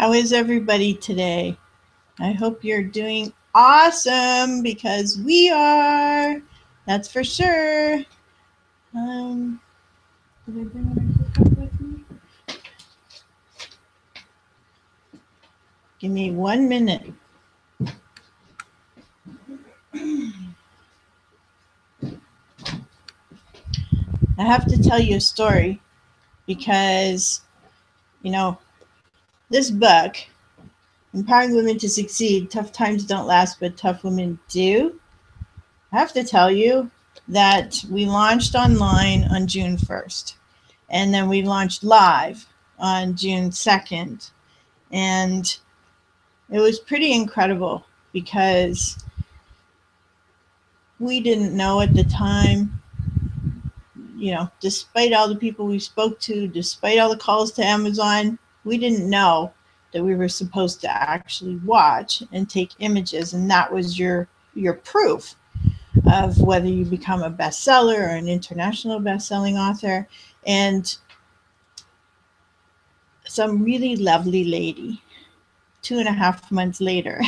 How is everybody today? I hope you're doing awesome because we are. That's for sure. Did I bring my book with me? Give me 1 minute. I have to tell you a story because, you know, this book, Empowering Women to Succeed, Tough Times Don't Last, but Tough Women Do. I have to tell you that we launched online on June 1st, and then we launched live on June 2nd. And it was pretty incredible because we didn't know at the time, you know, despite all the people we spoke to, despite all the calls to Amazon, we didn't know that we were supposed to actually watch and take images. And that was your proof of whether you become a bestseller or an international best-selling author. And some really lovely lady, 2.5 months later,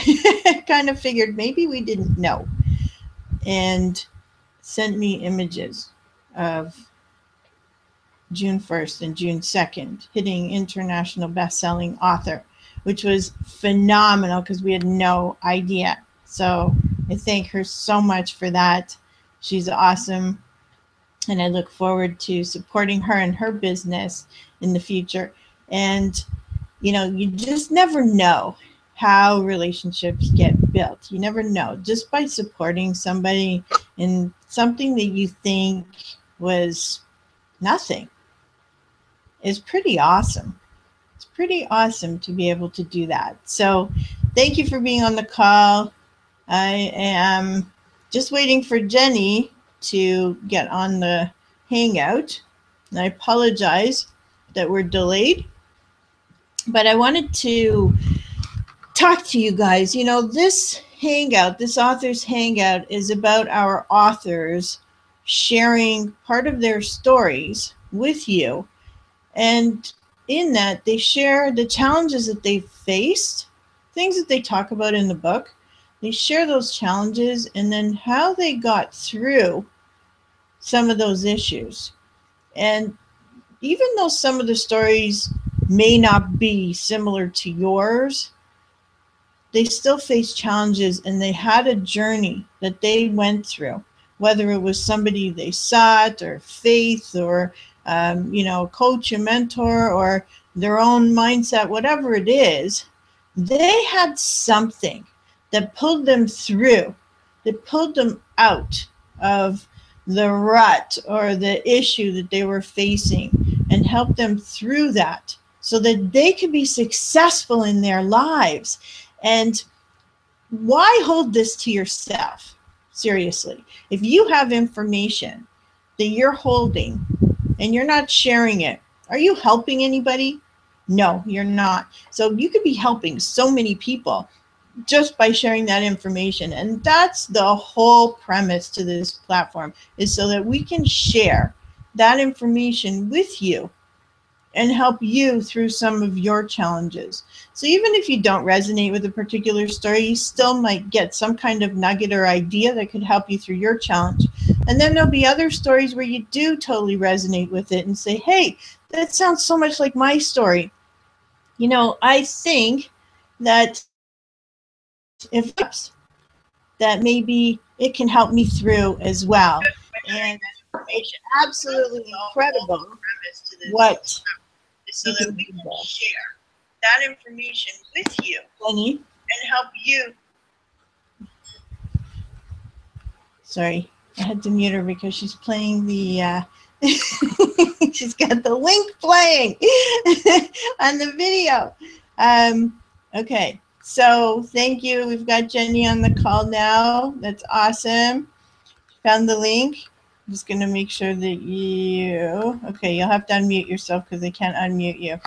kind of figured maybe we didn't know, and sent me images of June 1st and June 2nd hitting international best-selling author, which was phenomenal because we had no idea. So I thank her so much for that. She's awesome, and I look forward to supporting her and her business in the future. And you know, you just never know how relationships get built. You never know. Just by supporting somebody in something that you think was nothing is pretty awesome. It's pretty awesome to be able to do that. So thank you for being on the call. I am just waiting for Jenny to get on the Hangout. And I apologize that we're delayed, but I wanted to talk to you guys. You know, this Hangout, this author's Hangout, is about our authors sharing part of their stories with you. And in that, they share the challenges that they've faced, things that they talk about in the book. They share those challenges and then how they got through some of those issues. And even though some of the stories may not be similar to yours, they still face challenges, and they had a journey that they went through, whether it was somebody they sought or faith or, you know, coach, a mentor, or their own mindset, whatever it is, they had something that pulled them through, that pulled them out of the rut or the issue that they were facing and helped them through that so that they could be successful in their lives. And why hold this to yourself? Seriously, if you have information that you're holding and you're not sharing it, are you helping anybody? No, you're not. So you could be helping so many people just by sharing that information. And that's the whole premise to this platform, is so that we can share that information with you and help you through some of your challenges. So even if you don't resonate with a particular story, you still might get some kind of nugget or idea that could help you through your challenge. And then there'll be other stories where you do totally resonate with it and say, hey, that sounds so much like my story. You know, I think that if that maybe it can help me through as well. And it's absolutely incredible what so that we can share that information with you, Jenny, and help you. Sorry, I had to mute her because she's playing the she's got the link playing on the video. Okay, so thank you. We've got Jenny on the call now. That's awesome. Found the link. I'm just going to make sure that you, okay, you'll have to unmute yourself because they can't unmute you.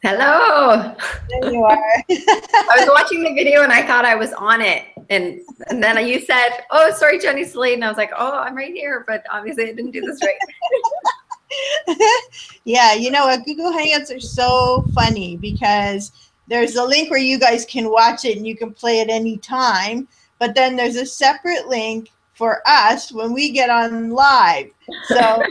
Hello. There you are. I was watching the video and I thought I was on it. And then you said, oh, sorry, Jenny's late. And I was like, oh, I'm right here. But obviously I didn't do this right. Yeah, you know what? Google Hangouts are so funny because there's a link where you guys can watch it and you can play at any time. But then there's a separate link for us when we get on live. So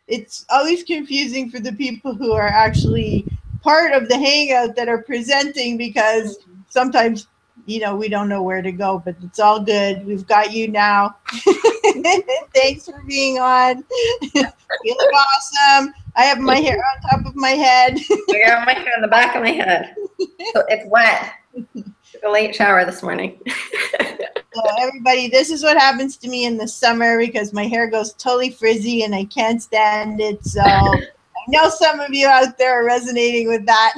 it's always confusing for the people who are actually part of the Hangout that are presenting because sometimes, you know, we don't know where to go, but it's all good. We've got you now. Thanks for being on. You look awesome. I have my hair on top of my head. I got my hair on the back of my head. So it's wet. Took a late shower this morning. So everybody, this is what happens to me in the summer because my hair goes totally frizzy and I can't stand it. So I know some of you out there are resonating with that.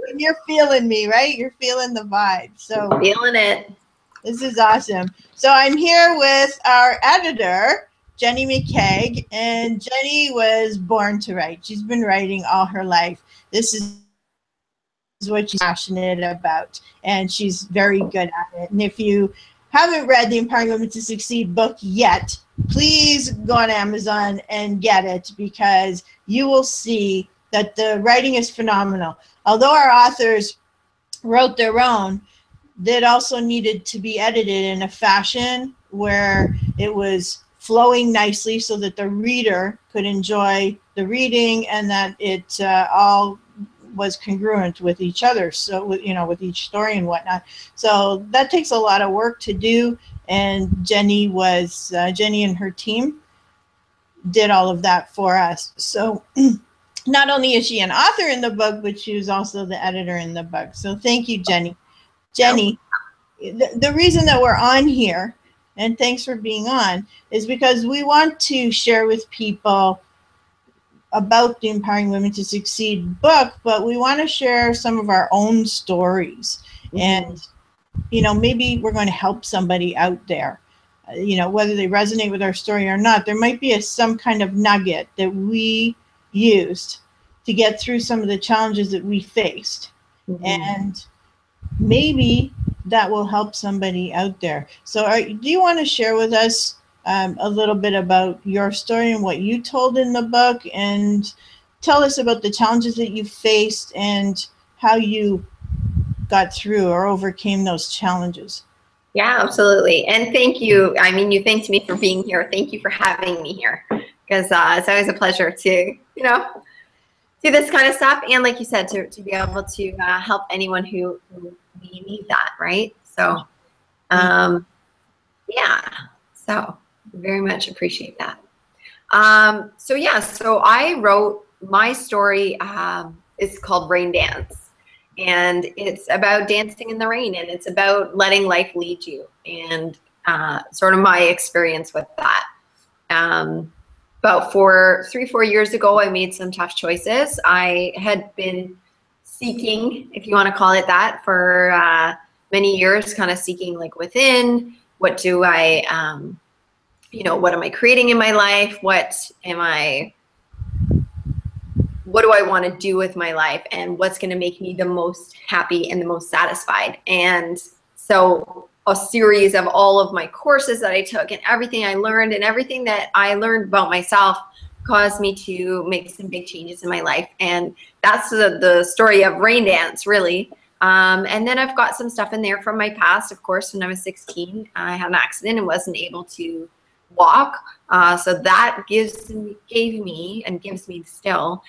And you're feeling me, right? You're feeling the vibe. So Feeling it. this is awesome. So I'm here with our editor, Jenny McKeag, and Jenny was born to write. She's been writing all her life. This is what she's passionate about, and she's very good at it. And if you haven't read the Empowering Women to Succeed book yet, please go on Amazon and get it because you will see that the writing is phenomenal. Although our authors wrote their own, that also needed to be edited in a fashion where it was flowing nicely so that the reader could enjoy the reading and that it all was congruent with each other. So, you know, with each story and whatnot. So that takes a lot of work to do. And Jenny and her team did all of that for us. So not only is she an author in the book, but she was also the editor in the book. So thank you, Jenny. Jenny, the reason that we're on here, and thanks for being on, is because we want to share with people about the Empowering Women to Succeed book, but we want to share some of our own stories. Mm-hmm. And, you know, maybe we're going to help somebody out there, you know, whether they resonate with our story or not. There might be some kind of nugget that we used to get through some of the challenges that we faced. Mm-hmm. And maybe that will help somebody out there. So do you want to share with us a little bit about your story and what you told in the book, and tell us about the challenges that you faced and how you got through or overcame those challenges? Yeah, absolutely. And thank you. I mean, you thanked me for being here. Thank you for having me here because it's always a pleasure to, you know, do this kind of stuff. And like you said, to be able to help anyone who may need that, right? So, yeah, so very much appreciate that. So yeah, so I wrote my story. It's called Rain Dance, and it's about dancing in the rain, and it's about letting life lead you, and sort of my experience with that. About 3-4 years ago, I made some tough choices. I had been seeking, if you want to call it that, for many years, kind of seeking like within, what do I, you know, what am I creating in my life? What do I want to do with my life? And what's going to make me the most happy and the most satisfied? And so a series of all of my courses that I took and everything I learned and everything that I learned about myself caused me to make some big changes in my life. And that's the story of Rain Dance, really. And then I've got some stuff in there from my past. Of course, when I was 16, I had an accident and wasn't able to walk. So that gave me and gives me still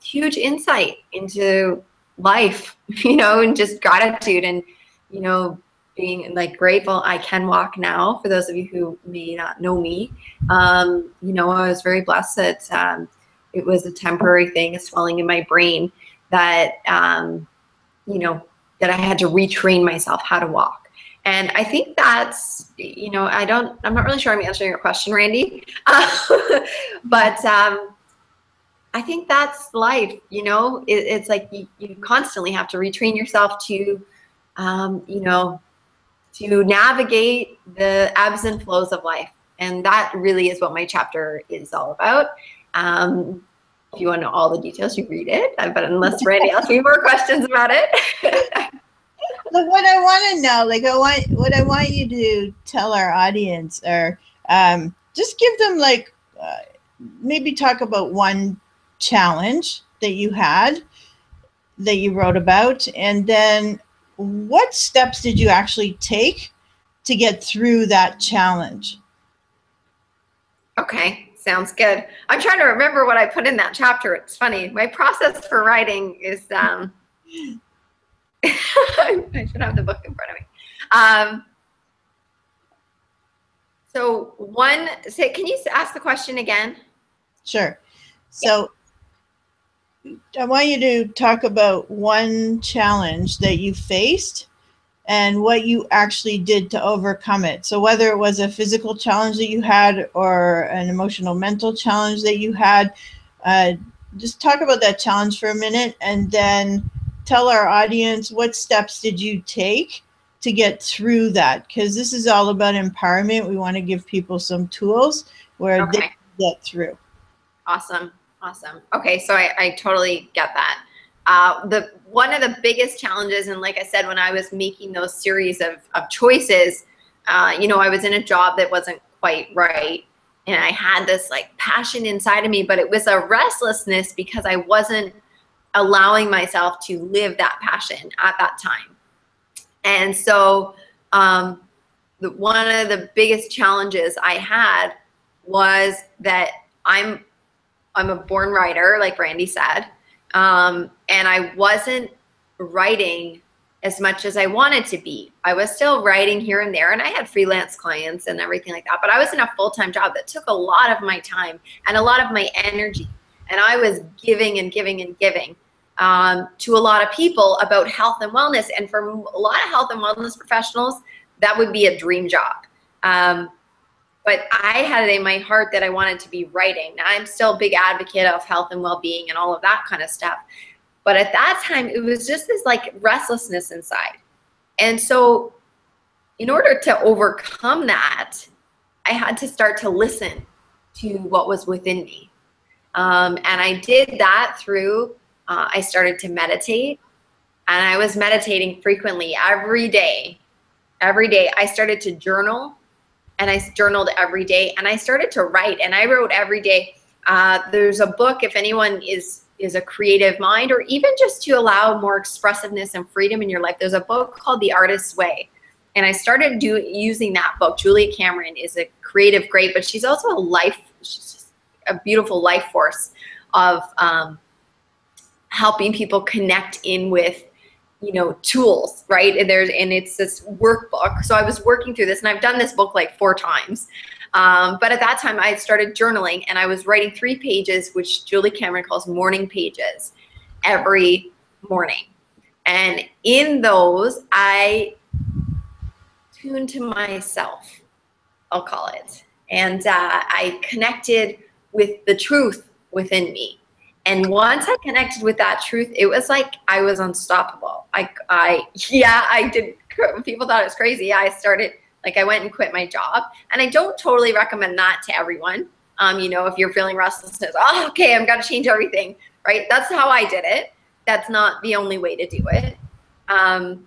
huge insight into life, you know, and just gratitude and, you know, being like grateful I can walk now. For those of you who may not know me, you know, I was very blessed that it was a temporary thing, a swelling in my brain that, you know, that I had to retrain myself how to walk. And I think that's, you know, I'm not really sure I'm answering your question, Randy, but I think that's life, you know. It's like you constantly have to retrain yourself to, you know, to navigate the ebbs and flows of life. And that really is what my chapter is all about. If you want to know all the details, you read it. But unless Randy asks me more questions about it. Look, what I want to know, like what I want you to tell our audience, or just give them like maybe talk about one challenge that you had that you wrote about, and then what steps did you actually take to get through that challenge? Okay, sounds good. I'm trying to remember what I put in that chapter. It's funny. My process for writing is I should have the book in front of me. Can you ask the question again? Sure. So I want you to talk about one challenge that you faced and what you actually did to overcome it. So whether it was a physical challenge that you had or an emotional mental challenge that you had, just talk about that challenge for a minute, and then tell our audience what steps did you take to get through that, because this is all about empowerment. We want to give people some tools where they can get through. Awesome. Okay, so I totally get that. One of the biggest challenges, and like I said, when I was making those series of choices, I was in a job that wasn't quite right, and I had this like passion inside of me, but it was a restlessness because I wasn't allowing myself to live that passion at that time. And so one of the biggest challenges I had was that I'm a born writer, like Randy said, and I wasn't writing as much as I wanted to be. I was still writing here and there, and I had freelance clients and everything like that, but I was in a full-time job that took a lot of my time and a lot of my energy, and I was giving and giving and giving to a lot of people about health and wellness, and for a lot of health and wellness professionals, that would be a dream job. But I had it in my heart that I wanted to be writing. Now, I'm still a big advocate of health and well-being and all of that kind of stuff. But at that time, it was just this like restlessness inside. And so in order to overcome that, I had to start to listen to what was within me. And I did that through, I started to meditate, and I was meditating frequently every day. Every day I started to journal. And I journaled every day, and I started to write, and I wrote every day. There's a book, if anyone is a creative mind, or even just to allow more expressiveness and freedom in your life, there's a book called The Artist's Way. And I started using that book. Julia Cameron is a creative great, but she's also she's just a beautiful life force of helping people connect in with tools, right? And it's this workbook. So I was working through this, and I've done this book like 4 times. But at that time I started journaling, and I was writing 3 pages, which Julie Cameron calls morning pages, every morning. And in those, I tuned to myself, I'll call it. And I connected with the truth within me. And once I connected with that truth, it was like I was unstoppable. I did. People thought it was crazy. I went and quit my job, and I don't totally recommend that to everyone. If you're feeling restlessness, okay, I'm gonna change everything, right? That's how I did it. That's not the only way to do it. And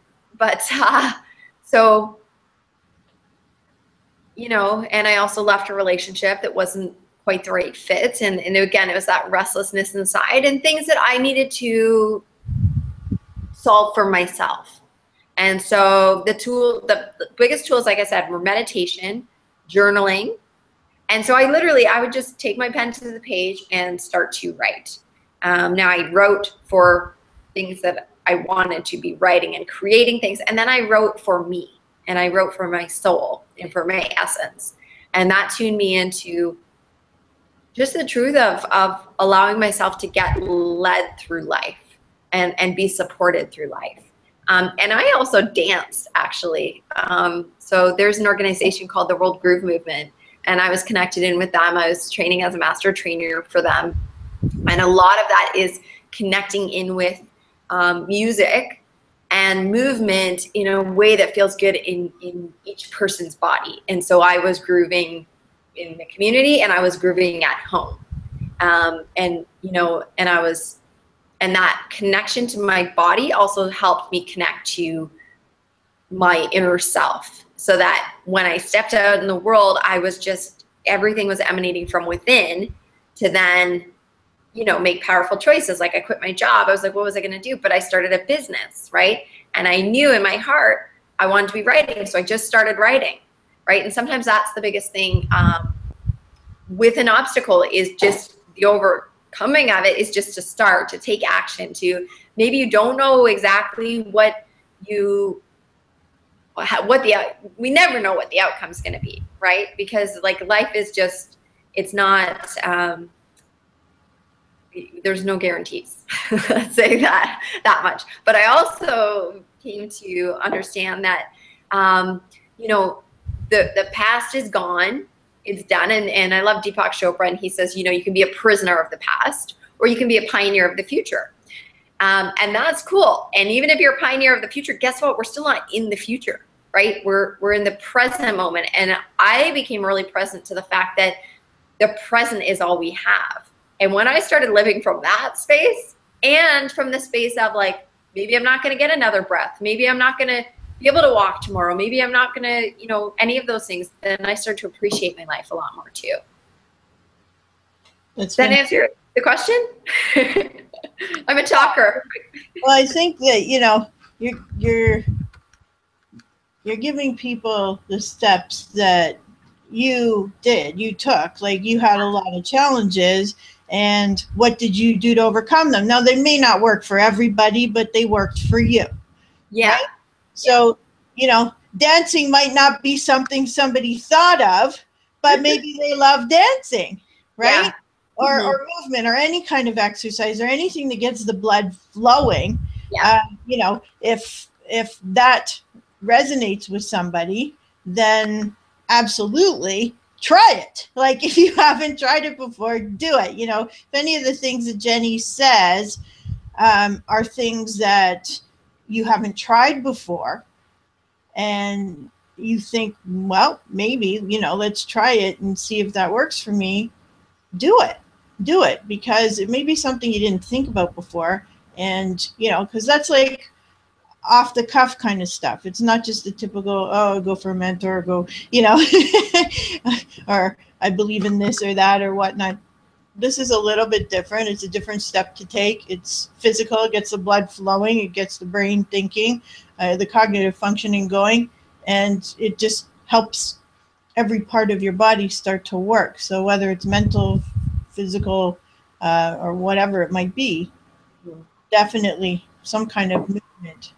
I also left a relationship that wasn't quite the right fit. And again, it was that restlessness inside and things that I needed to solve for myself. And so the biggest tools, like I said, were meditation, journaling. And so I would just take my pen to the page and start to write. Now I wrote for things that I wanted to be writing and creating things. And then I wrote for me, and I wrote for my soul and for my essence. And that tuned me into just the truth of allowing myself to get led through life and be supported through life. And I also danced, actually. So there's an organization called the World Groove Movement, and I was connected in with them. I was training as a master trainer for them. And a lot of that is connecting in with music and movement in a way that feels good in each person's body. And so I was grooving in the community, and I was grooving at home. And that connection to my body also helped me connect to my inner self, so that when I stepped out in the world, everything was emanating from within, to then, make powerful choices. Like I quit my job. I was like, what was I going to do? But I started a business, right? And I knew in my heart I wanted to be writing. So I just started writing, right? And sometimes that's the biggest thing with an obstacle, is just the overcoming of it is just to start, to take action, to maybe you don't know exactly we never know what the outcome's going to be, right? Because like life is just, it's not, there's no guarantees. Let's say that much. But I also came to understand that, the past is gone. It's done. And I love Deepak Chopra, and he says, you can be a prisoner of the past, or you can be a pioneer of the future. And that's cool. And even if you're a pioneer of the future, guess what? We're still not in the future, right? We're in the present moment. And I became really present to the fact that the present is all we have. And when I started living from that space, and from the space of like, maybe I'm not going to get another breath, maybe I'm not going to be able to walk tomorrow, maybe I'm not going to, any of those things, then I start to appreciate my life a lot more too. Does that answer the question? I'm a talker. Well, I think that, you're giving people the steps that you took. Like you had a lot of challenges, and what did you do to overcome them? Now, they may not work for everybody, but they worked for you. Yeah. Right? So, dancing might not be something somebody thought of, but maybe they love dancing, right? Yeah. Or movement, or any kind of exercise, or anything that gets the blood flowing. Yeah. If that resonates with somebody, then absolutely try it. Like if you haven't tried it before, do it. If any of the things that Jenny says are things that you haven't tried before, and you think, well, maybe, let's try it and see if that works for me, do it, because it may be something you didn't think about before. And, because that's like off the cuff kind of stuff. It's not just the typical, go for a mentor, go, or I believe in this or that or whatnot. This is a little bit different. It's a different step to take. It's physical. It gets the blood flowing. It gets the brain thinking, the cognitive functioning going, and it just helps every part of your body start to work. So whether it's mental, physical, or whatever it might be, definitely some kind of movement.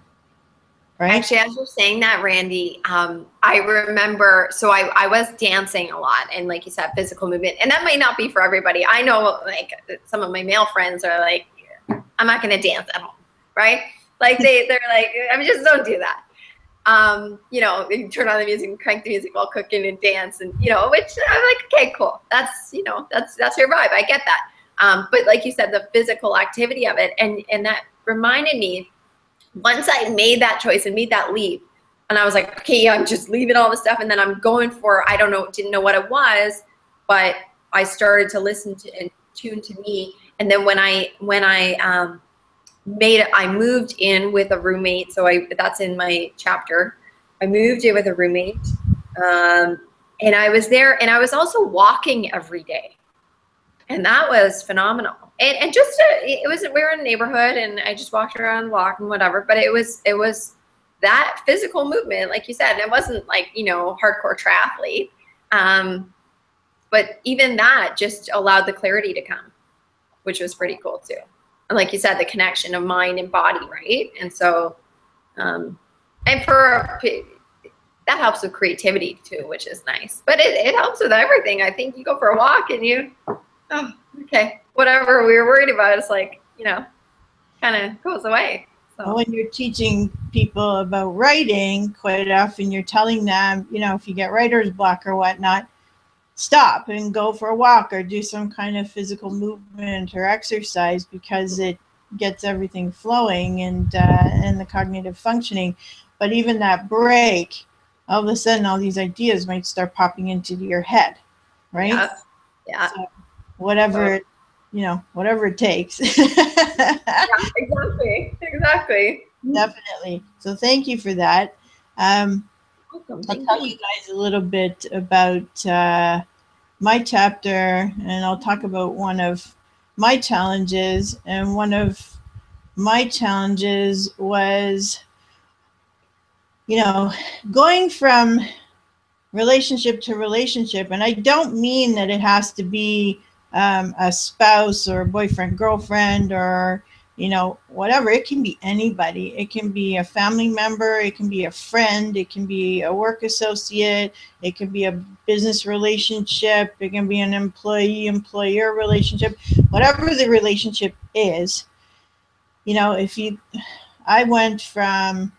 Right? Actually, as you're saying that, Randy, I remember, so I was dancing a lot, and like you said, physical movement, and that might not be for everybody. I know like some of my male friends are like, I'm not going to dance at home, right? Like they're like, I just don't do that. You turn on the music and crank the music while cooking and dance, and which I'm like, okay, cool. That's that's your vibe. I get that. But like you said, the physical activity of it, and that reminded me, once I made that choice and made that leap, and I was like, okay, I'm just leaving all the stuff, and then I'm going for, didn't know what it was, but I started to listen to and tune to me. And then when I moved in with a roommate. So that's in my chapter. I moved in with a roommate, and I was there, and I was also walking every day, and that was phenomenal. And just we were in a neighborhood, and I just walked around and walked and whatever. But it was that physical movement, like you said. And it wasn't like hardcore triathlete, but even that just allowed the clarity to come, which was pretty cool too. And like you said, the connection of mind and body, right? And so, and that helps with creativity too, which is nice. But it helps with everything. I think you go for a walk and okay, whatever we were worried about, it's like, kind of goes away. So. When you're teaching people about writing, quite often you're telling them, if you get writer's block or whatnot, stop and go for a walk or do some kind of physical movement or exercise, because it gets everything flowing and the cognitive functioning. But even that break, all of a sudden, all these ideas might start popping into your head, right? Yeah. So whatever it takes. Yeah, exactly. Definitely. So thank you for that. I'll tell you guys a little bit about my chapter, and I'll talk about one of my challenges. And one of my challenges was, going from relationship to relationship. And I don't mean that it has to be a spouse or a boyfriend, girlfriend, or, whatever. It can be anybody. It can be a family member. It can be a friend. It can be a work associate. It can be a business relationship. It can be an employee-employer relationship. Whatever the relationship is, if you, I went from,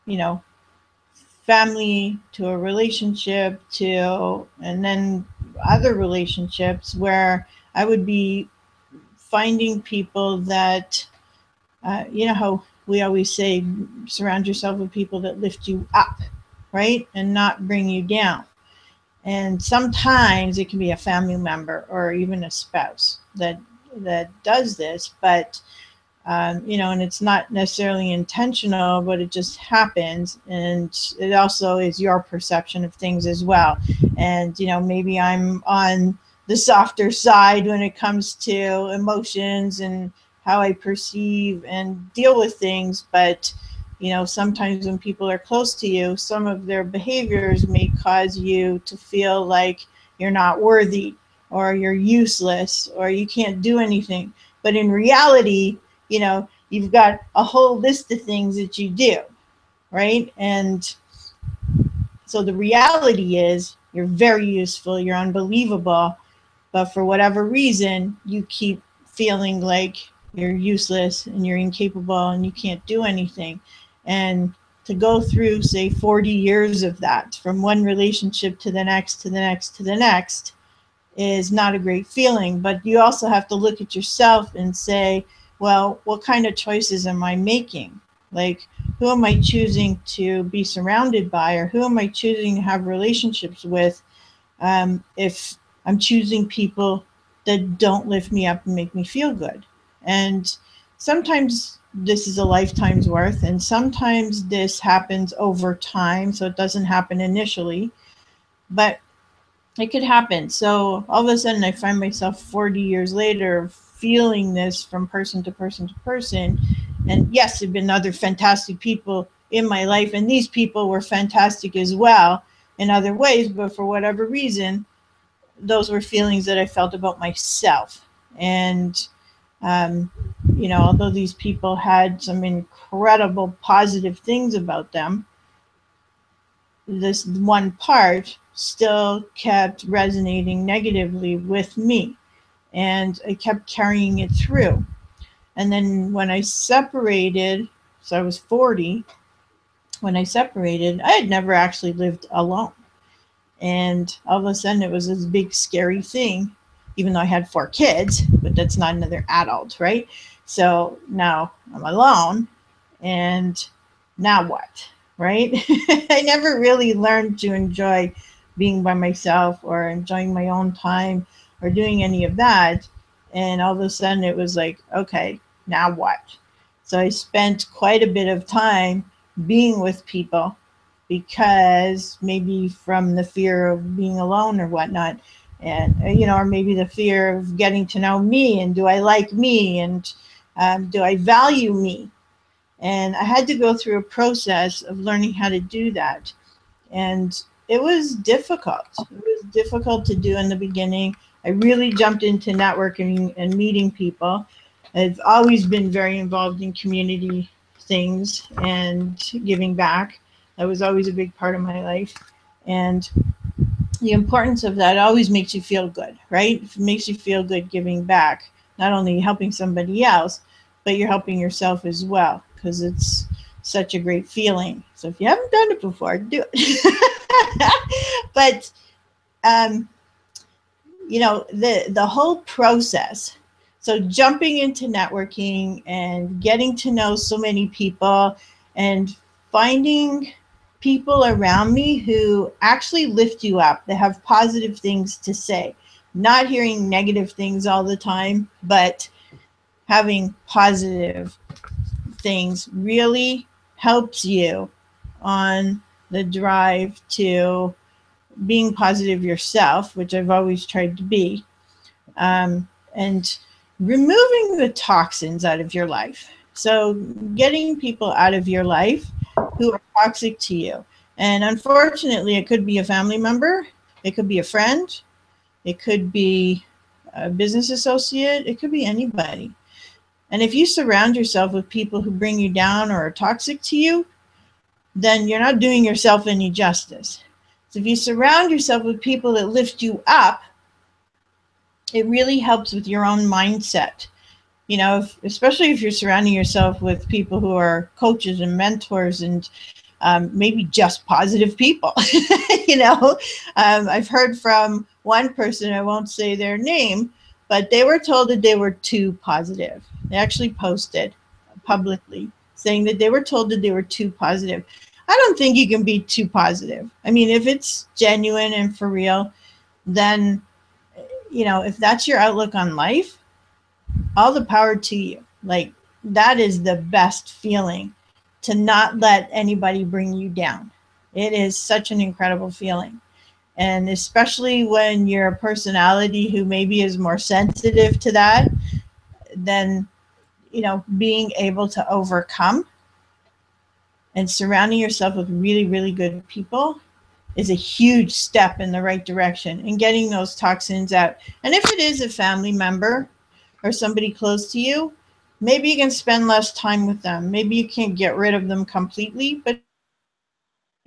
you know, family to a relationship to, and then other relationships where I would be finding people that, how we always say, surround yourself with people that lift you up, right? And not bring you down. And sometimes it can be a family member or even a spouse that does this, but and it's not necessarily intentional, but it just happens. And it also is your perception of things as well. And, maybe I'm on the softer side when it comes to emotions and how I perceive and deal with things. But, sometimes when people are close to you, some of their behaviors may cause you to feel like you're not worthy or you're useless or you can't do anything. But in reality, you've got a whole list of things that you do, right? And so the reality is you're very useful, you're unbelievable, but for whatever reason, you keep feeling like you're useless and you're incapable and you can't do anything. And to go through, say, 40 years of that, from one relationship to the next, to the next, to the next, is not a great feeling. But you also have to look at yourself and say, well, what kind of choices am I making? Like, who am I choosing to be surrounded by, or who am I choosing to have relationships with, if I'm choosing people that don't lift me up and make me feel good? And sometimes this is a lifetime's worth, and sometimes this happens over time, so it doesn't happen initially. But it could happen. So all of a sudden I find myself 40 years later feeling this from person to person to person. And yes, there have been other fantastic people in my life, and these people were fantastic as well in other ways, but for whatever reason, those were feelings that I felt about myself. And although these people had some incredible positive things about them, this one part still kept resonating negatively with me, and I kept carrying it through. And then when I separated, so I was 40, when I separated, I had never actually lived alone. And all of a sudden it was this big scary thing, even though I had 4 kids, but that's not another adult, right? So now I'm alone, and now what, right? I never really learned to enjoy being by myself or enjoying my own time or doing any of that. And all of a sudden it was like, okay, now what? So I spent quite a bit of time being with people, because maybe from the fear of being alone or whatnot, and or maybe the fear of getting to know me, and do I like me, and do I value me? And I had to go through a process of learning how to do that. And it was difficult. It was difficult to do in the beginning. I really jumped into networking and meeting people. I've always been very involved in community things and giving back. That was always a big part of my life. And the importance of that always makes you feel good, right? It makes you feel good giving back, not only helping somebody else, but you're helping yourself as well, because it's such a great feeling. So if you haven't done it before, do it. But the whole process. So jumping into networking and getting to know so many people and finding people around me who actually lift you up, that have positive things to say, not hearing negative things all the time, but having positive things really helps you on the drive to being positive yourself, which I've always tried to be, and removing the toxins out of your life. So getting people out of your life who are toxic to you. And unfortunately, it could be a family member, it could be a friend, it could be a business associate, it could be anybody. And if you surround yourself with people who bring you down or are toxic to you, then you're not doing yourself any justice. So if you surround yourself with people that lift you up, it really helps with your own mindset. You know, especially if you're surrounding yourself with people who are coaches and mentors and maybe just positive people. You know, I've heard from one person, I won't say their name, but they were told that they were too positive. They actually posted publicly saying that they were told that they were too positive. I don't think you can be too positive. I mean, if it's genuine and for real, then, you know, if that's your outlook on life, all the power to you. Like, that is the best feeling, to not let anybody bring you down. It is such an incredible feeling. And especially when you're a personality who maybe is more sensitive to that, then, you know, being able to overcome and surrounding yourself with really, really good people is a huge step in the right direction and getting those toxins out. And if it is a family member or somebody close to you, maybe you can spend less time with them. Maybe you can't get rid of them completely, but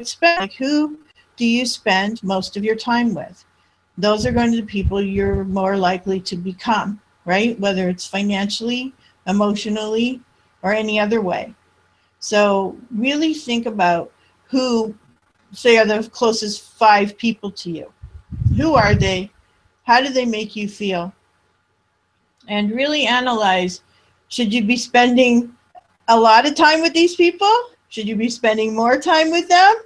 spend, like, who do you spend most of your time with? Those are going to be the people you're more likely to become, right? Whether it's financially, emotionally, or any other way. So really think about who, say, are the closest 5 people to you. Who are they? How do they make you feel? And really analyze, should you be spending a lot of time with these people? Should you be spending more time with them?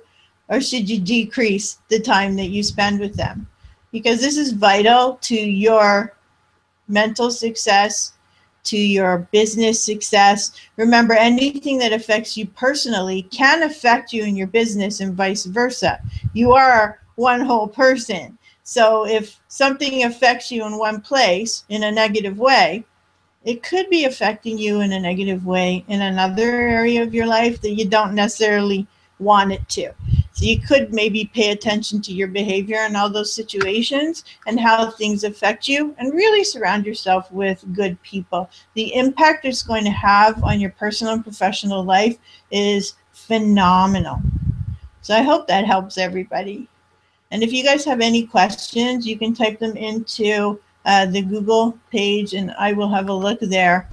Or should you decrease the time that you spend with them? Because this is vital to your mental success, to your business success. Remember, anything that affects you personally can affect you in your business and vice versa. You are one whole person. So if something affects you in one place in a negative way, it could be affecting you in a negative way in another area of your life that you don't necessarily want it to. So you could maybe pay attention to your behavior in all those situations and how things affect you, and really surround yourself with good people. The impact it's going to have on your personal and professional life is phenomenal. So I hope that helps everybody. And if you guys have any questions, you can type them into the Google page, and I will have a look there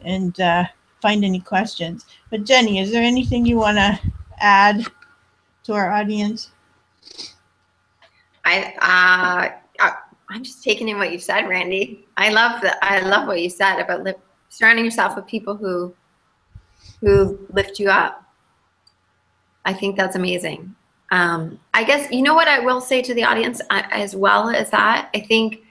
and find any questions. But Jenny, is there anything you want to add to our audience? I'm just taking in what you said, Randy. I love that. I love what you said about surrounding yourself with people who lift you up. I think that's amazing. I guess, you know what I will say to the audience as well as that, I think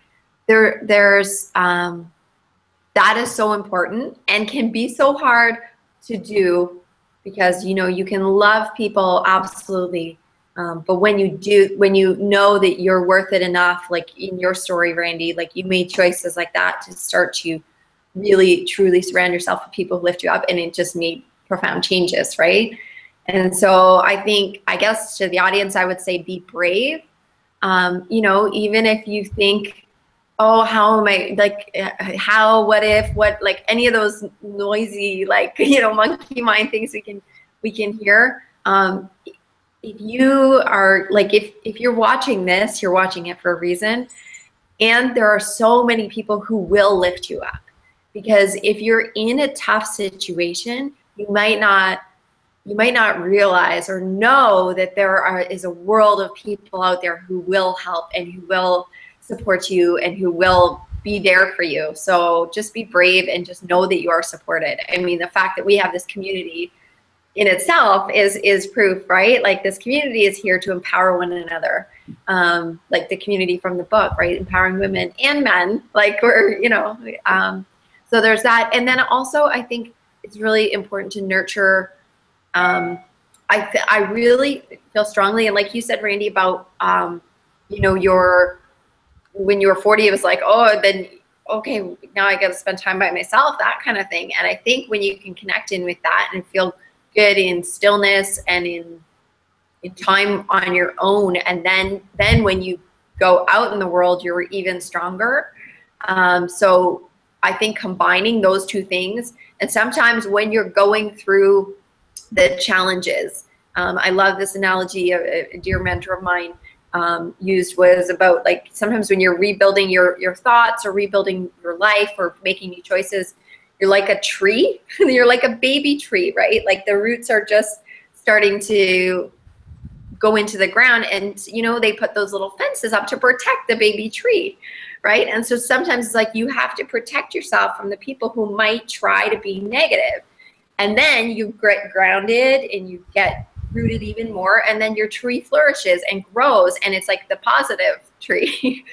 there's that is so important and can be so hard to do, because, you know, you can love people, absolutely. But when you know that you're worth it enough, like in your story, Randy, like you made choices like that to start to really, truly surround yourself with people who lift you up, and it just made profound changes, right? And so I guess to the audience, I would say be brave. You know, even if you think, oh, how am I, like, how, what if, what, like any of those noisy, like, you know, monkey mind things we can hear. If you are, like, if you're watching this, you're watching it for a reason. And there are so many people who will lift you up, because if you're in a tough situation, you might not realize or know that there is a world of people out there who will help and who will support you and who will be there for you. So just be brave and just know that you are supported. I mean, the fact that we have this community in itself is proof, right? Like, this community is here to empower one another. Like the community from the book, right? Empowering women and men, like, we're, you know, so there's that. And then also, I think it's really important to nurture. I really feel strongly, and like you said, Randy, about you know, when you were 40, it was like, oh, then, okay, now I got to spend time by myself, that kind of thing. And I think when you can connect in with that and feel good in stillness and in time on your own, and then when you go out in the world, you're even stronger. So I think combining those two things, and sometimes when you're going through the challenges, I love this analogy a dear mentor of mine used, was about like sometimes when you're rebuilding your thoughts or rebuilding your life or making new choices, you're like a tree. You're like a baby tree, right? Like the roots are just starting to go into the ground, and you know, they put those little fences up to protect the baby tree, right? And so sometimes it's like you have to protect yourself from the people who might try to be negative, and then you get grounded and you get rooted even more, and then your tree flourishes and grows, and it's like the positive tree.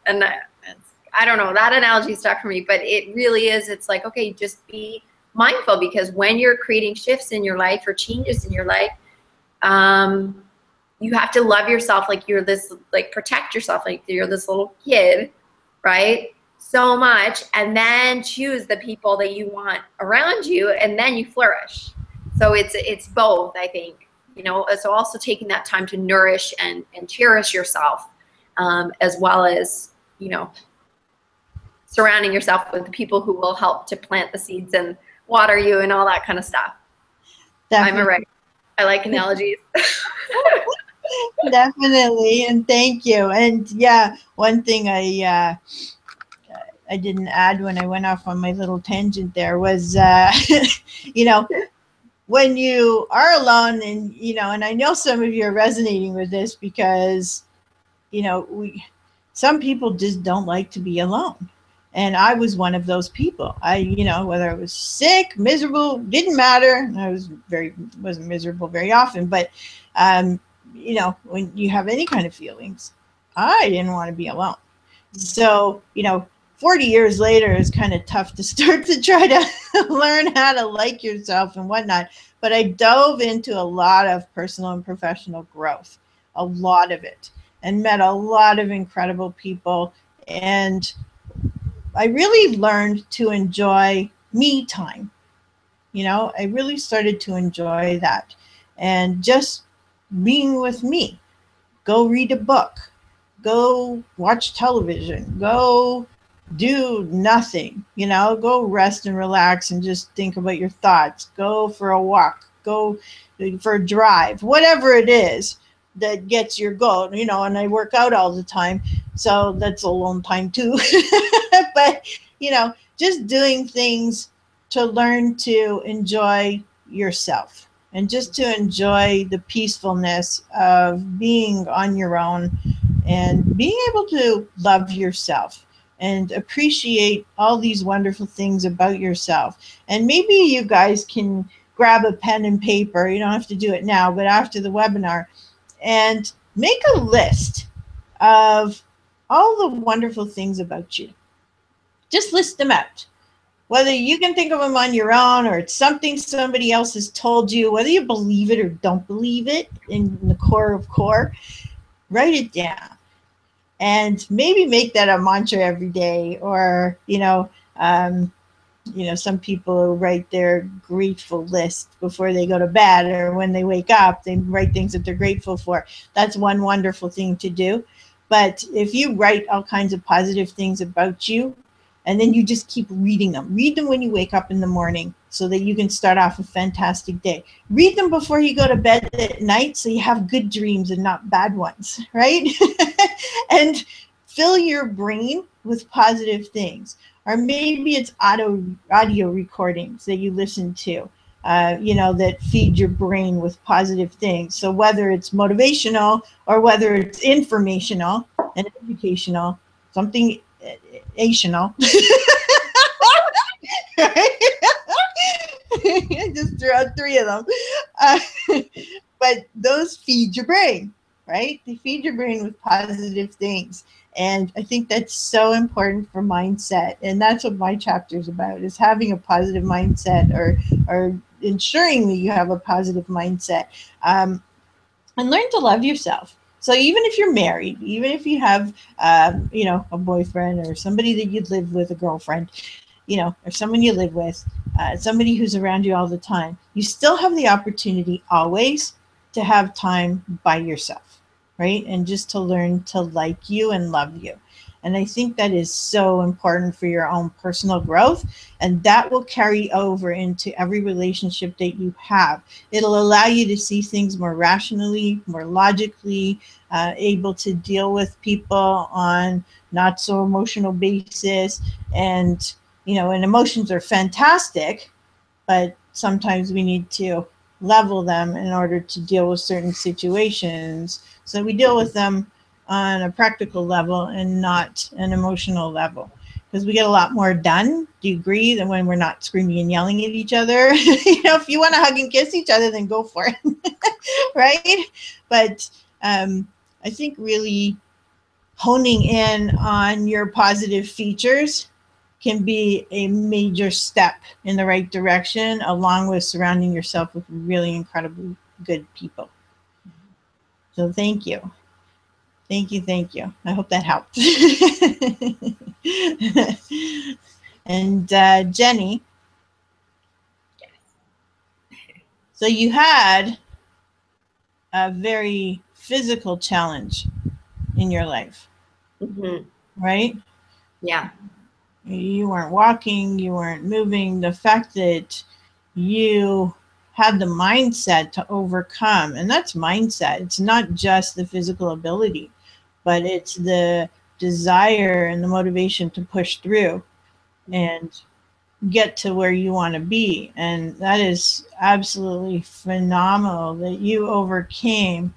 And I don't know, that analogy stuck for me, but it really is. It's like, okay, just be mindful, because when you're creating shifts in your life or changes in your life, you have to love yourself like you're this, like protect yourself like you're this little kid, right? So much, and then choose the people that you want around you, and then you flourish. So it's both, I think, you know. So also taking that time to nourish and cherish yourself, as well as, you know, surrounding yourself with the people who will help to plant the seeds and water you and all that kind of stuff. Definitely. I'm a writer. I like analogies. Definitely, and thank you. And yeah, one thing I didn't add when I went off on my little tangent there was, you know, when you are alone, and you know, and I know some of you are resonating with this, because you know, some people just don't like to be alone. And I was one of those people. You know, whether I was sick, miserable, didn't matter. I wasn't miserable very often, but you know, when you have any kind of feelings, I didn't want to be alone. So, you know, 40 years later, it's kind of tough to start to try to learn how to like yourself and whatnot. But I dove into a lot of personal and professional growth, a lot of it, and met a lot of incredible people. And I really learned to enjoy me time. You know, I really started to enjoy that, and just being with me. Go read a book, go watch television, go do nothing, you know, go rest and relax and just think about your thoughts, go for a walk, go for a drive, whatever it is that gets your goal, you know. And I work out all the time, so that's alone time too. But, you know, just doing things to learn to enjoy yourself, and just to enjoy the peacefulness of being on your own, and being able to love yourself and appreciate all these wonderful things about yourself. And maybe you guys can grab a pen and paper. You don't have to do it now, but after the webinar, and make a list of all the wonderful things about you. Just list them out. Whether you can think of them on your own, or it's something somebody else has told you, whether you believe it or don't believe it, in the core of core, write it down. And maybe make that a mantra every day. Or, you know, some people write their grateful list before they go to bed, or when they wake up, they write things that they're grateful for. That's one wonderful thing to do. But if you write all kinds of positive things about you, and then you just keep reading them. Read them when you wake up in the morning, so that you can start off a fantastic day. Read them before you go to bed at night, so you have good dreams and not bad ones, right? And fill your brain with positive things. Or maybe it's audio recordings that you listen to, that feed your brain with positive things. So whether it's motivational, or whether it's informational and educational, something ational. Just throw out 3 of them. But those feed your brain, right? They feed your brain with positive things. And I think that's so important for mindset. And that's what my chapter is about, is having a positive mindset, or ensuring that you have a positive mindset. And learn to love yourself. So even if you're married, even if you have, you know, a boyfriend or somebody that you live with, a girlfriend, you know, or someone you live with, somebody who's around you all the time, you still have the opportunity always to have time by yourself, right? And just to learn to like you and love you. And I think that is so important for your own personal growth. And that will carry over into every relationship that you have. It'll allow you to see things more rationally, more logically, able to deal with people on not so emotional basis. And, you know, and emotions are fantastic, but sometimes we need to level them in order to deal with certain situations. So we deal with them on a practical level and not an emotional level, because we get a lot more done. Do you agree that when we're not screaming and yelling at each other? You know, if you want to hug and kiss each other, then go for it. Right? But I think really honing in on your positive features can be a major step in the right direction, along with surrounding yourself with really incredibly good people. So thank you. Thank you. Thank you. I hope that helped. And Jenny, so you had a very physical challenge in your life, right? Yeah. You weren't walking, you weren't moving. The fact that you had the mindset to overcome, and that's mindset. It's not just the physical ability, but it's the desire and the motivation to push through and get to where you want to be. And that is absolutely phenomenal that you overcame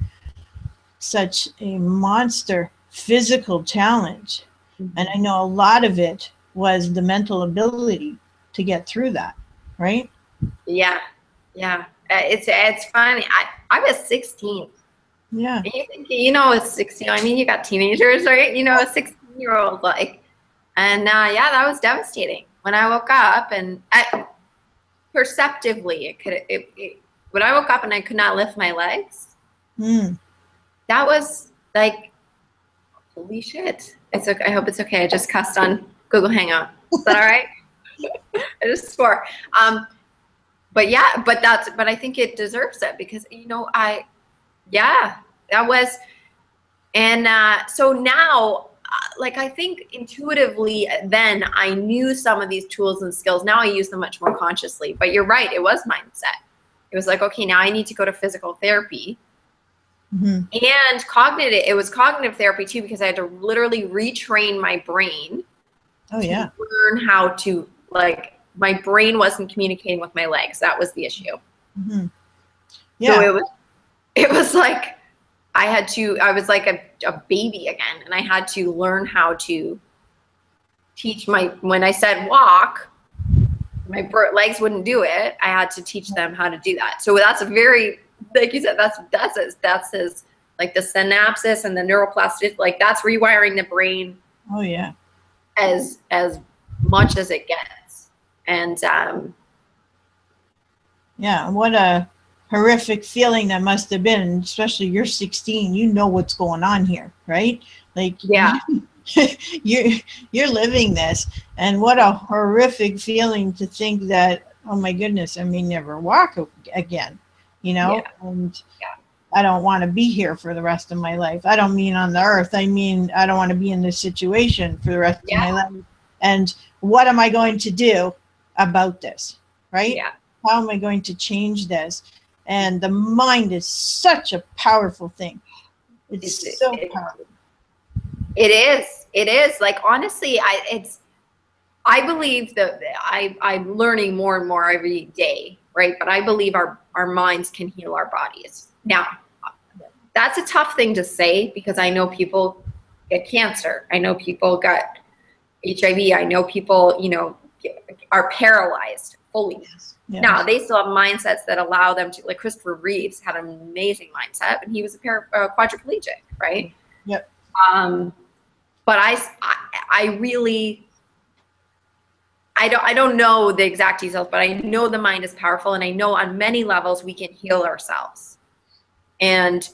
such a monster physical challenge. And I know a lot of it was the mental ability to get through that, right? Yeah. Yeah. It's funny. I was 16. Yeah. And you think, you know, it's 16. I mean, you got teenagers, right? You know, a 16-year-old, like, and yeah, that was devastating. When I woke up and perceptively, when I woke up and I could not lift my legs, that was like, holy shit. It's okay. I hope it's okay. I just cussed on Google Hangout. Is that all right? I just swore. But yeah, but I think it deserves it because, you know, yeah, that was, and so now, like, I think intuitively then I knew some of these tools and skills. Now I use them much more consciously, but you're right. It was mindset. It was like, okay, now I need to go to physical therapy. And it was cognitive therapy too, because I had to literally retrain my brain to learn how to, like, my brain wasn't communicating with my legs. That was the issue. Yeah. So it was like I was like a baby again, and I had to learn how to teach when I said walk, my legs wouldn't do it. I had to teach them how to do that. So that's a very, like you said, that's as like the synapses and the neuroplasticity, like that's rewiring the brain. Oh yeah. As much as it gets. And yeah, what a horrific feeling that must have been, especially you're 16, you know what's going on here, right? Like, yeah. you're living this, and what a horrific feeling to think that, oh my goodness, I may never walk again, you know. And I don't want to be here for the rest of my life. I don't mean on the earth, I mean I don't want to be in this situation for the rest of my life. And what am I going to do about this, right? How am I going to change this? And the mind is such a powerful thing. It's so powerful. It is. Like, honestly, I believe that I'm learning more and more every day, right? But I believe our minds can heal our bodies. Now, that's a tough thing to say because I know people get cancer. I know people got HIV. I know people, you know, are paralyzed fully. Yes. Now, they still have mindsets that allow them to, like Christopher Reeves had an amazing mindset, and he was a quadriplegic, right? Yep. But I really, I don't know the exact details, but I know the mind is powerful, and I know on many levels we can heal ourselves. And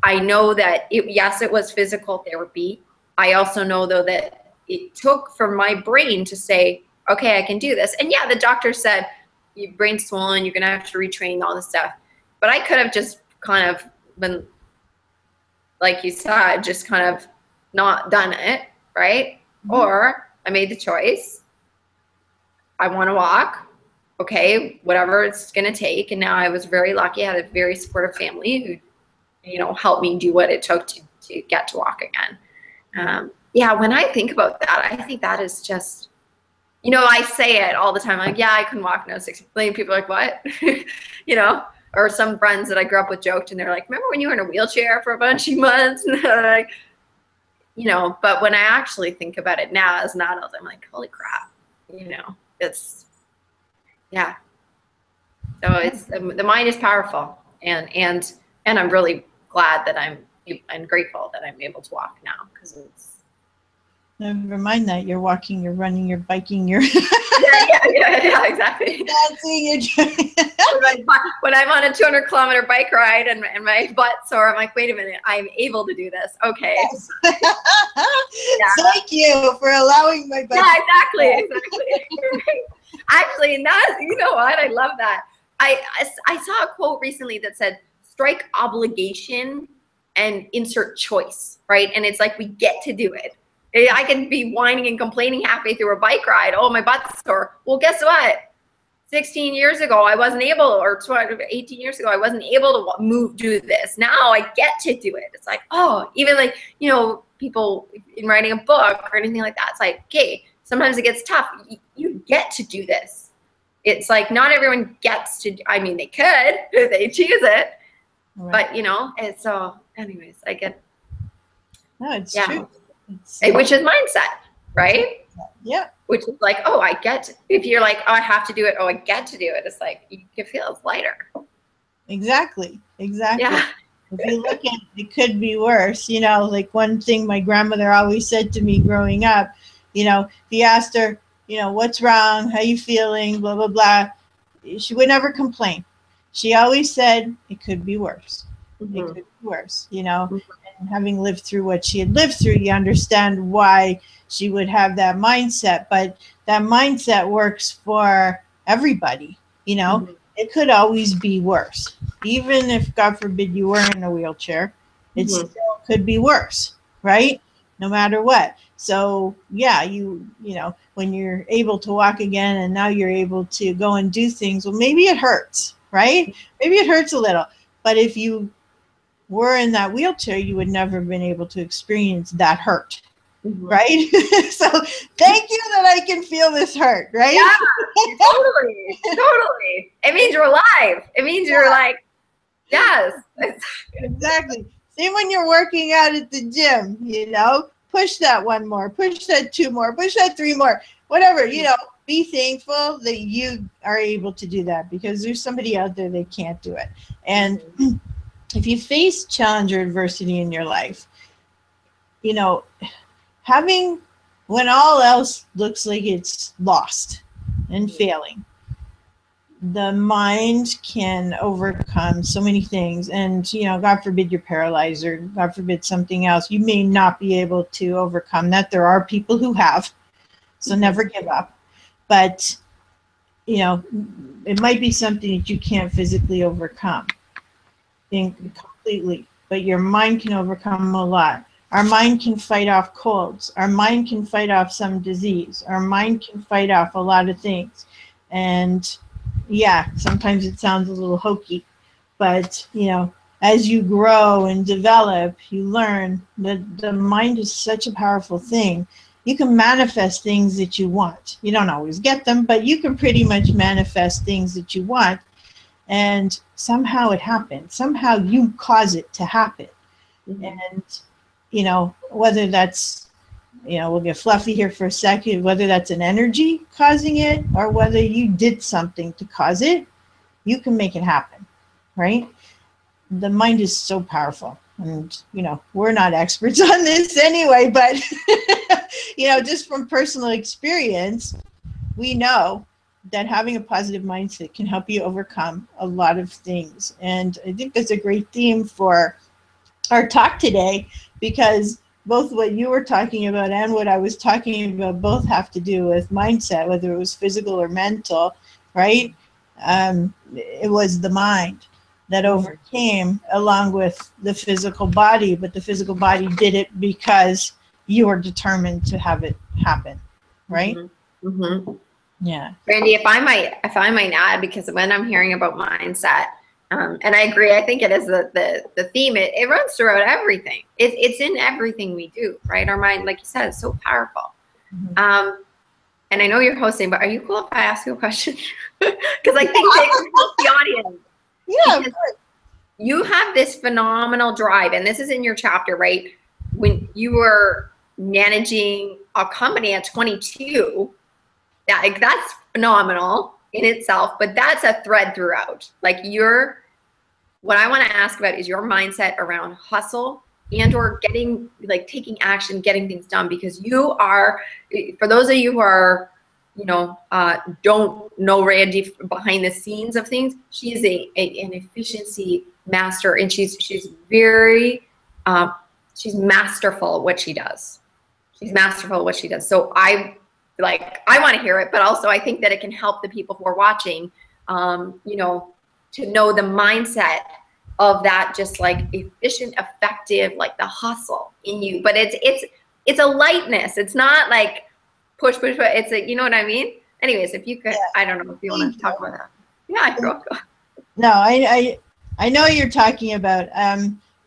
I know that yes, it was physical therapy. I also know though that it took for my brain to say, okay, I can do this. And yeah, the doctor said, your brain's swollen, you're going to have to retrain all this stuff. But I could have just kind of been, like you said, just kind of not done it, right? Mm-hmm. Or I made the choice. I want to walk. Okay, whatever it's going to take. And now I was very lucky. I had a very supportive family who, you know, helped me do what it took to get to walk again. Yeah, when I think about that, I think that is just, you know, I say it all the time. Like, yeah, I can walk now. 6 million people are like, what? You know, or some friends that I grew up with joked and they're like, remember when you were in a wheelchair for a bunch of months? And like, you know, but when I actually think about it now as an adult, I'm like, holy crap, you know, it's, yeah. So it's, the mind is powerful, and I'm really glad that I'm grateful that I'm able to walk now, because it's, never mind that you're walking, you're running, you're biking, you're yeah, exactly. dancing, when I'm on a 200-kilometer bike ride and my butt's sore, I'm like, wait a minute, I'm able to do this. Okay. Yes. Thank you for allowing my butt. Yeah, exactly. Actually, and that, you know what? I love that. I saw a quote recently that said, strike obligation and insert choice, right? And it's like, we get to do it. I can be whining and complaining halfway through a bike ride. Oh, my butt's sore. Well, guess what? 16 years ago, I wasn't able, or 18 years ago, I wasn't able to do this. Now I get to do it. It's like, oh, even like, you know, people in writing a book or anything like that. It's like, okay, sometimes it gets tough. You get to do this. It's like, not everyone gets to, I mean, they could if they choose it, right. But you know, it's so, anyways, I get. No, it's true. Which is mindset, right? Yeah. Which is like, oh, I get to, if you're like, oh, I have to do it, oh, I get to do it. It's like, you can feel it's lighter. Exactly. Yeah. If you look at it, could be worse. You know, like one thing my grandmother always said to me growing up, you know, if you asked her, you know, what's wrong? How you feeling? Blah, blah, blah. She would never complain. She always said it could be worse. Mm-hmm. It could be worse, you know. Mm-hmm. And having lived through what she had lived through, you understand why she would have that mindset. But that mindset works for everybody, you know. Mm-hmm. It could always be worse. Even if, God forbid, you were in a wheelchair, it mm-hmm. still could be worse, right? No matter what. So, yeah, you know, when you're able to walk again and now you're able to go and do things, well, maybe it hurts, right? Maybe it hurts a little. But if you were in that wheelchair, you would never have been able to experience that hurt, mm-hmm. right? So thank you that I can feel this hurt, right? Yeah, totally. It means you're alive. It means you're like, yes. Exactly. Same when you're working out at the gym, you know, push that one more, push that two more, push that three more, whatever, you know, be thankful that you are able to do that, because there's somebody out there that can't do it. And if you face challenge or adversity in your life, you know, having, when all else looks like it's lost and failing, the mind can overcome so many things. And, you know, God forbid you're paralyzed, or God forbid something else, you may not be able to overcome that. There are people who have, so never give up. But, you know, it might be something that you can't physically overcome completely, but your mind can overcome a lot. Our mind can fight off colds. Our mind can fight off some disease. Our mind can fight off a lot of things. And yeah, sometimes it sounds a little hokey, but you know, as you grow and develop, you learn that the mind is such a powerful thing. You can manifest things that you want. You don't always get them, but you can pretty much manifest things that you want. And somehow it happens. Somehow you cause it to happen. Mm-hmm. And, you know, whether that's, you know, we'll get fluffy here for a second, whether that's an energy causing it or whether you did something to cause it, you can make it happen, right? The mind is so powerful. And, you know, we're not experts on this anyway, but, you know, just from personal experience, we know that having a positive mindset can help you overcome a lot of things. And I think that's a great theme for our talk today, because both what you were talking about and what I was talking about both have to do with mindset, whether it was physical or mental, right? It was the mind that overcame along with the physical body, but the physical body did it because you were determined to have it happen, right? Yeah. Brandy, if I might add, because when I'm hearing about mindset, and I agree, I think it is the theme. It runs throughout everything. It's in everything we do, right? Our mind, like you said, is so powerful. And I know you're hosting, but are you cool if I ask you a question? Because I think they can help the audience. Yeah, of course. You have this phenomenal drive, and this is in your chapter, right? When you were managing a company at 22, that's phenomenal in itself, but that's a thread throughout. Like what I want to ask about is your mindset around hustle and or taking action, getting things done, because you are, for those of you who are, don't know Randy behind the scenes of things, she is an efficiency master, and she's very, she's masterful at what she does. She's masterful at what she does. So I want to hear it, but also I think that it can help the people who are watching, to know the mindset of that, just like efficient, effective, like the hustle in you. But it's a lightness. It's not like push. It's you know what I mean? Anyways, if you could, I don't know if you want to talk about that. Yeah, go. No, I know what you're talking about.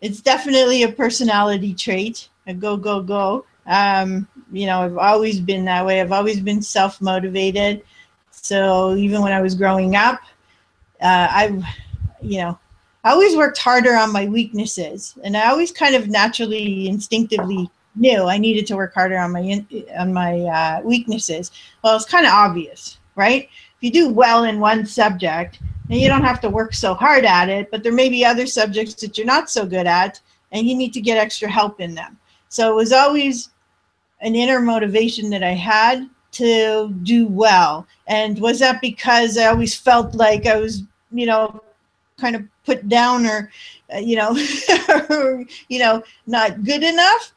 It's definitely a personality trait, a go. I've always been that way. I've always been self-motivated. So even when I was growing up, I always worked harder on my weaknesses, and I always kind of naturally, instinctively knew I needed to work harder on my weaknesses. Well, it's kind of obvious, right? If you do well in one subject, and you don't have to work so hard at it, but there may be other subjects that you're not so good at, and you need to get extra help in them. So it was always an inner motivation that I had to do well. And was that because I always felt like I was, kind of put down or, not good enough?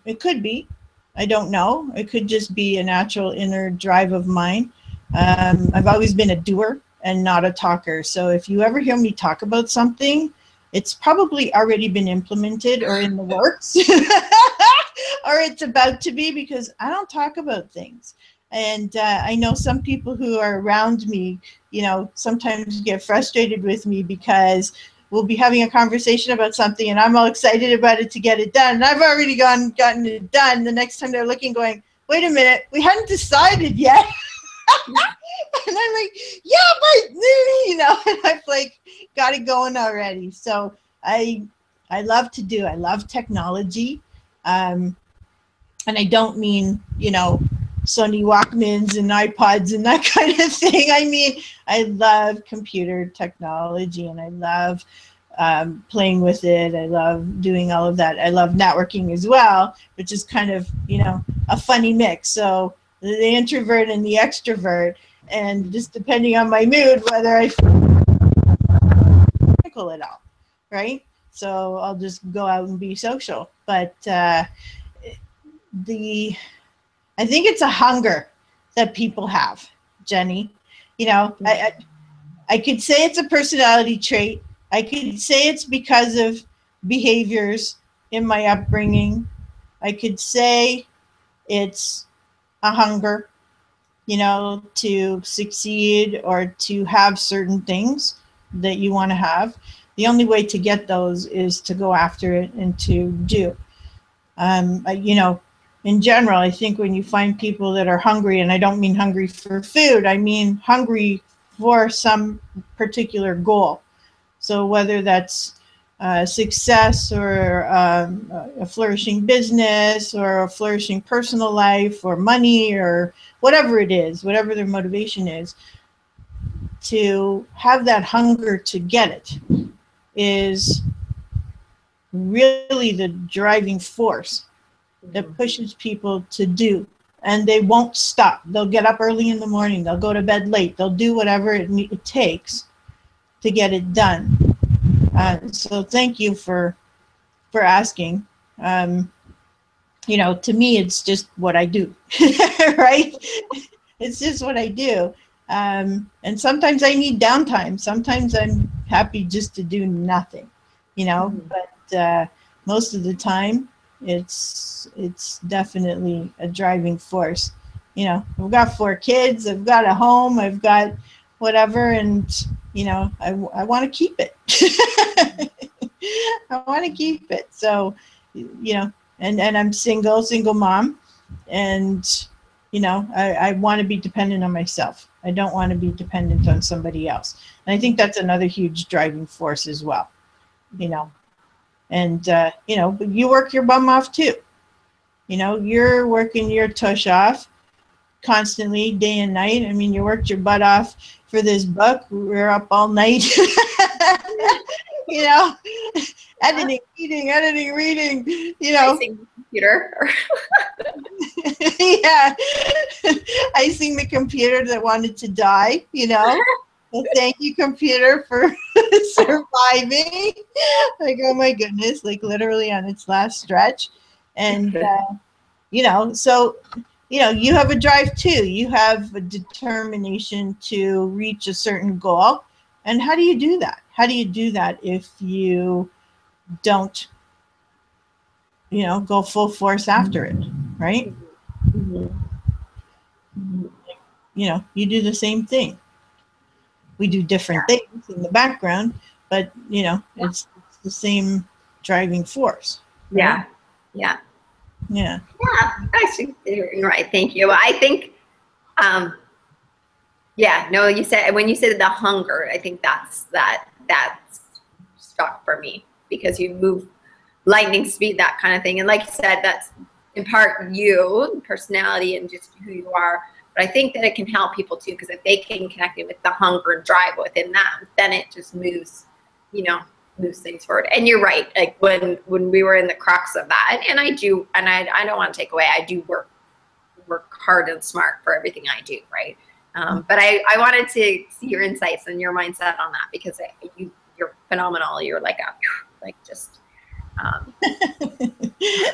It could be. I don't know. It could just be a natural inner drive of mine. I've always been a doer and not a talker. So if you ever hear me talk about something, it's probably already been implemented or in the works or it's about to be, because I don't talk about things. And I know some people who are around me, sometimes get frustrated with me because we'll be having a conversation about something and I'm all excited about it to get it done. And I've already gotten it done. The next time they're looking going, wait a minute, we hadn't decided yet. And I'm like, yeah, but, and I've got it going already. So I love technology. And I don't mean, Sony Walkmans and iPods and that kind of thing. I mean, I love computer technology and I love playing with it. I love doing all of that. I love networking as well, which is kind of, a funny mix. So the introvert and the extrovert, and just depending on my mood, whether I feel at all, right? So I'll just go out and be social. But I think it's a hunger that people have, Jenny. I could say it's a personality trait. I could say it's because of behaviors in my upbringing. I could say it's a hunger, to succeed or to have certain things that you want to have. The only way to get those is to go after it and to do. In general, I think when you find people that are hungry, and I don't mean hungry for food, I mean hungry for some particular goal. So whether that's success or a flourishing business or a flourishing personal life or money or whatever it is, whatever their motivation is, to have that hunger to get it is really the driving force that pushes people to do. And they won't stop. They'll get up early in the morning. They'll go to bed late. They'll do whatever it takes to get it done. So thank you for for asking. You know, to me, it's just what I do, right? It's just what I do. And sometimes I need downtime. Sometimes I'm happy just to do nothing, you know, but most of the time it's definitely a driving force. You know, I've got 4 kids, I've got a home, I've got whatever, and, you know, I want to keep it. I want to keep it. So, you know, and I'm single mom, and, you know, I want to be dependent on myself. I don't want to be dependent on somebody else. And I think that's another huge driving force as well, you know. And, you know, but you work your bum off too. You know, you're working your tush off constantly, day and night. I mean, you worked your butt off for this book. We're up all night, you know, editing, reading, you know. Computer. Yeah. Icing the computer that wanted to die, you know. Well, thank you, computer, for surviving. Like, oh my goodness, like literally on its last stretch. And, you know, so, you know, you have a drive too. You have a determination to reach a certain goal. And how do you do that? How do you do that if you don't, you know, go full force after it, right? You know, you do the same thing. We do different things in the background, but, you know, it's the same driving force. Right? Yeah. You're right. Thank you. I think, no, you said, when you said the hunger, I think that's stuck for me, because you move lightning speed, that kind of thing. And like you said, that's in part you, personality, and just who you are. But I think that it can help people too, because if they can connect it with the hunger and drive within them, then it just moves, you know, moves things forward. And you're right. Like when we were in the crux of that, and I do, and I don't want to take away, I do work hard and smart for everything I do, right? But I wanted to see your insights and your mindset on that, because you're phenomenal. You're like just.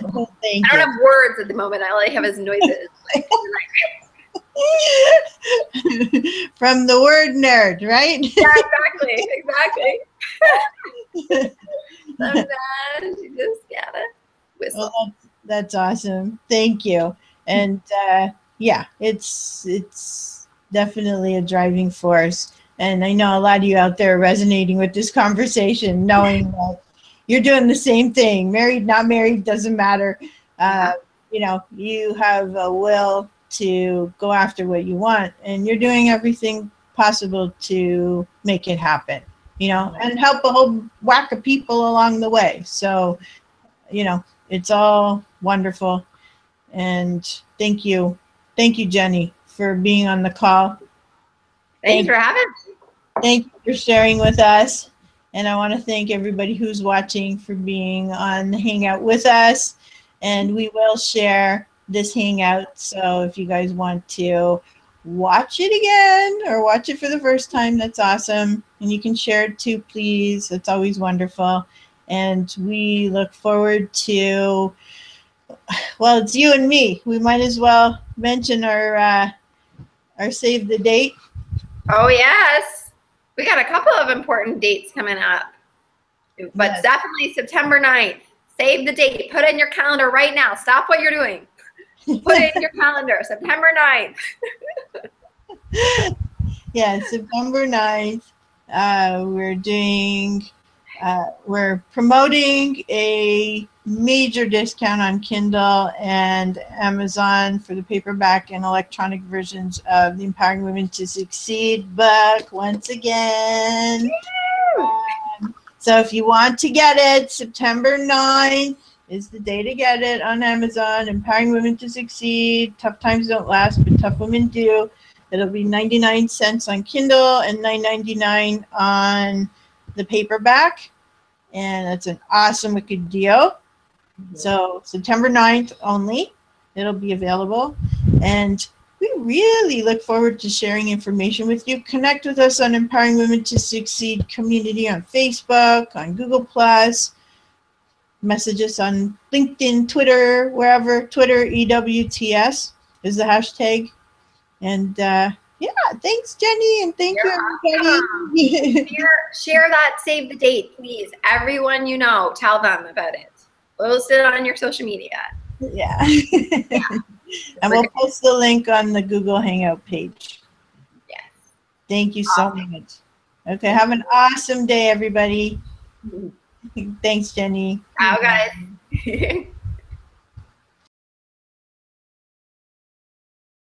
Well, I don't have words at the moment. All I have is noises. From the word nerd, right? Yeah, exactly. Sometimes you just gotta whistle. Well, that's awesome. Thank you. And yeah, it's definitely a driving force. And I know a lot of you out there are resonating with this conversation, knowing that you're doing the same thing. Married, not married, doesn't matter. You know, you have a will to go after what you want, and you're doing everything possible to make it happen, you know, and help a whole whack of people along the way. So, you know, it's all wonderful. And thank you, Jenny, for being on the call. Thanks for having me. Thank you for sharing with us. And I want to thank everybody who's watching for being on the Hangout with us. And we will share this Hangout. So if you guys want to watch it again or watch it for the first time, that's awesome. And you can share it too, please. It's always wonderful. And we look forward to, well, it's you and me. We might as well mention our save the date. Oh, yes. We got a couple of important dates coming up, but yes. Definitely September 9th. Save the date. Put it in your calendar right now. Stop what you're doing. Put it in your calendar. September 9th. Yeah, September 9th. We're promoting a major discount on Kindle and Amazon for the paperback and electronic versions of the Empowering Women to Succeed book once again. So if you want to get it, September 9th is the day to get it on Amazon. Empowering Women to Succeed. Tough times don't last, but tough women do. It'll be 99 cents on Kindle and $9.99 on the paperback. And that's an awesome, wicked deal. So September 9th only, it'll be available. And we really look forward to sharing information with you. Connect with us on Empowering Women to Succeed community on Facebook, on Google+. message us on LinkedIn, Twitter, wherever. Twitter, EWTS is the hashtag. And yeah, thanks, Jenny, and thank you, everybody. Share that save the date, please. Everyone you know, tell them about it. Post it on your social media. Yeah. And we'll post the link on the Google Hangout page. Yes. Thank you so much. Okay, have an awesome day, everybody. Thanks, Jenny. Ciao, guys.